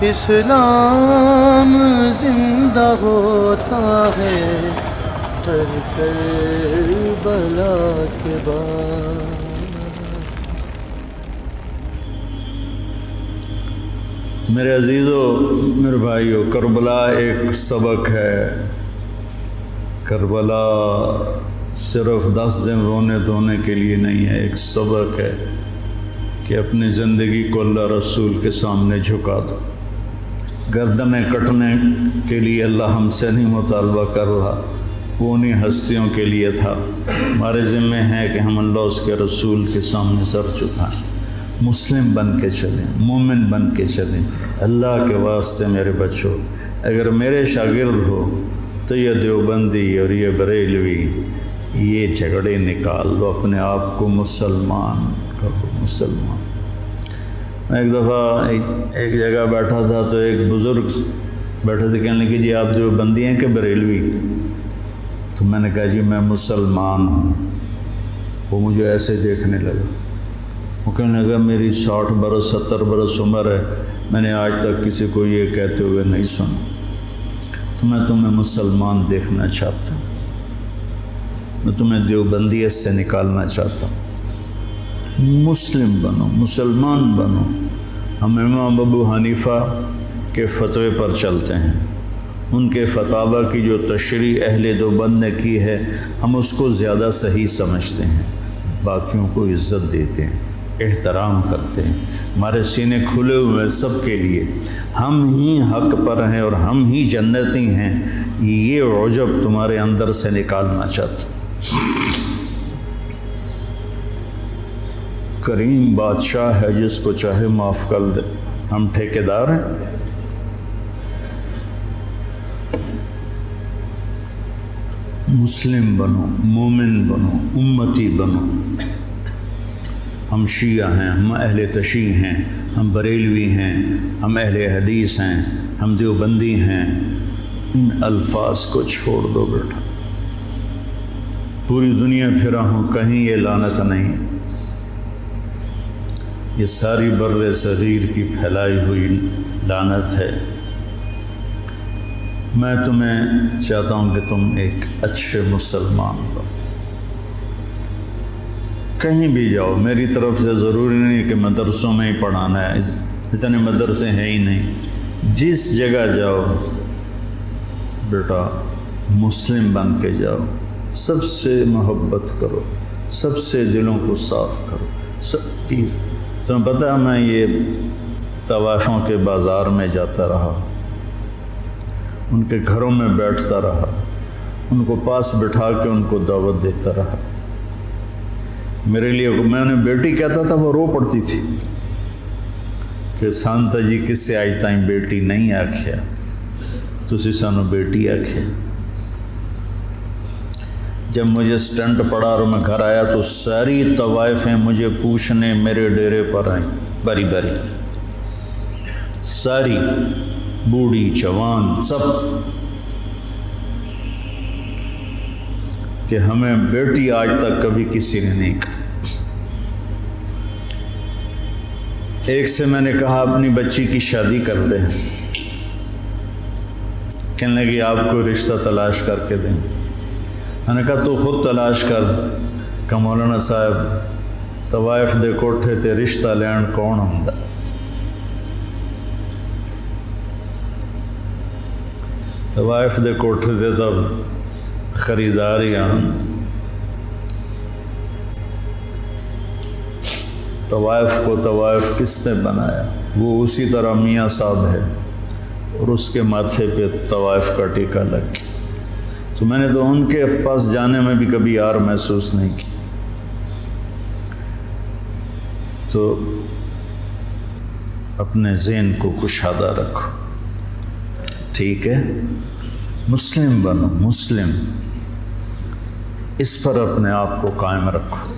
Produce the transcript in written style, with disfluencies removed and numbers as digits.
اسلام زندہ ہوتا ہے ہر کربلا کے بعد۔ میرے عزیزو، میرے بھائیو، کربلا ایک سبق ہے۔ کربلا صرف 10 دن رونے دھونے کے لیے نہیں ہے، ایک سبق ہے کہ اپنی زندگی کو اللہ رسول کے سامنے جھکا دو۔ گردنیں کٹنے کے لیے اللہ ہم سے نہیں مطالبہ کر رہا، وہ انہیں ہستیوں کے لیے تھا۔ ہمارے ذمہ ہے کہ ہم اللہ اس کے رسول کے سامنے سر جھکائیں، مسلم بن کے چلیں، مومن بن کے چلیں۔ اللہ کے واسطے میرے بچوں، اگر میرے شاگرد ہو تو یہ دیوبندی اور یہ بریلوی یہ جھگڑے نکال دو، اپنے آپ کو مسلمان کرو، مسلمان۔ میں ایک دفعہ ایک جگہ بیٹھا تھا تو ایک بزرگ بیٹھے تھے، کہنے لگے جی آپ دیوبندی ہیں کہ بریلوی؟ تو میں نے کہا جی میں مسلمان ہوں۔ وہ مجھے ایسے دیکھنے لگا، وہ کہنے لگا میری 60 برس 70 برس عمر ہے، میں نے آج تک کسی کو یہ کہتے ہوئے نہیں سنا، تو میں تمہیں مسلمان دیکھنا چاہتا ہوں، میں تمہیں دیوبندیت سے نکالنا چاہتا ہوں۔ مسلم بنو، مسلمان بنو۔ ہم امام ابو حنیفہ کے فتوے پر چلتے ہیں، ان کے فتاوی کی جو تشریح اہل دیوبند نے کی ہے ہم اس کو زیادہ صحیح سمجھتے ہیں، باقیوں کو عزت دیتے ہیں، احترام کرتے ہیں۔ ہمارے سینے کھلے ہوئے ہیں سب کے لیے، ہم ہی حق پر ہیں اور ہم ہی جنتی ہیں، یہ عجب تمہارے اندر سے نکالنا چاہتا ہوں۔ کریم بادشاہ ہے، جس کو چاہے معاف کر دے، ہم ٹھیکیدار ہیں۔ مسلم بنو، مومن بنو، امتی بنو۔ ہم شیعہ ہیں، ہم اہل تشیع ہیں، ہم بریلوی ہیں، ہم اہل حدیث ہیں، ہم دیوبندی ہیں۔ ان الفاظ کو چھوڑ دو بیٹا، پوری دنیا پھرا ہوں کہیں یہ لعنت نہیں، یہ ساری بر صغیر کی پھیلائی ہوئی لعنت ہے۔ میں تمہیں چاہتا ہوں کہ تم ایک اچھے مسلمان بنو، کہیں بھی جاؤ۔ میری طرف سے ضروری نہیں کہ مدرسوں میں ہی پڑھانا ہے، اتنے مدرسے ہیں ہی نہیں۔ جس جگہ جاؤ بیٹا مسلم بن کے جاؤ، سب سے محبت کرو، سب سے دلوں کو صاف کرو، سب چیز۔ تمہیں پتہ ہے میں یہ طوائفوں کے بازار میں جاتا رہا، ان کے گھروں میں بیٹھتا رہا، ان کو پاس بٹھا کے ان کو دعوت دیتا رہا۔ میرے لیے میں انہیں بیٹی کہتا تھا، وہ رو پڑتی تھی کہ سانتا جی کس سے آج تائیں بیٹی نہیں آکھیا، تسی سانو بیٹی آکھیا۔ جب مجھے سٹنٹ پڑا اور میں گھر آیا تو ساری طوائفیں مجھے پوچھنے میرے ڈیرے پر آئیں، باری باری، ساری، بوڑھی جوان سب، کہ ہمیں بیٹی آج تک کبھی کسی نے نہیں کہا۔ ایک سے میں نے کہا اپنی بچی کی شادی کر دیں، کہنے لگی آپ کو رشتہ تلاش کر کے دیں۔ میں نے کہا تو خود تلاش کر، کہ مولانا صاحب طوائف دے کوٹھے تے رشتہ لین کون ہوندا؟ طوائف دے کوٹھے تے تب خریدار ہی آن۔ طوائف کو طوائف کس نے بنایا؟ وہ اسی طرح میاں صاحب ہے، اور اس کے ماتھے پہ طوائف کا ٹیکہ لگ گیا۔ تو میں نے تو ان کے پاس جانے میں بھی کبھی یار محسوس نہیں کی۔ تو اپنے ذہن کو کشادہ رکھو، ٹھیک ہے؟ مسلم بنو، مسلم، اس پر اپنے آپ کو قائم رکھو۔